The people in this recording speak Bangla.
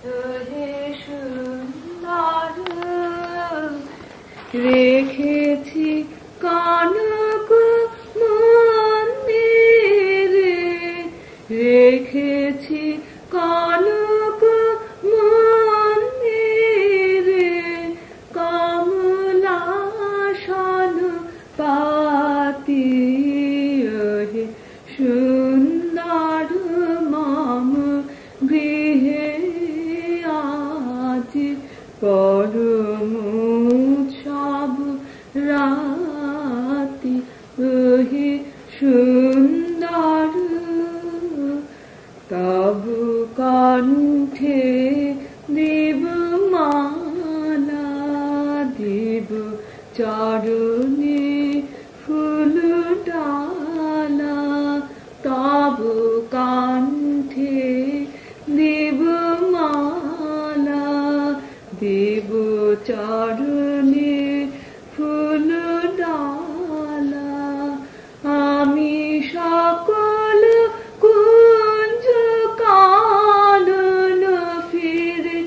হে সুন্দর রেখেছি কনক মন্দিরে, রেখেছি কনক মন্দিরে কমলাসন পাতি। হে সুন্দর মম গৃহে আজ পরম উৎসব রাতি। হে সুন্দর তব কণ্ঠে দেব মালা, দেব চরণে ফুল ডালা। তব কণ্ঠে দেব মালা, দেব চরণে ফুল ডালা। আমি সকল কুঞ্জ কানন ফিরে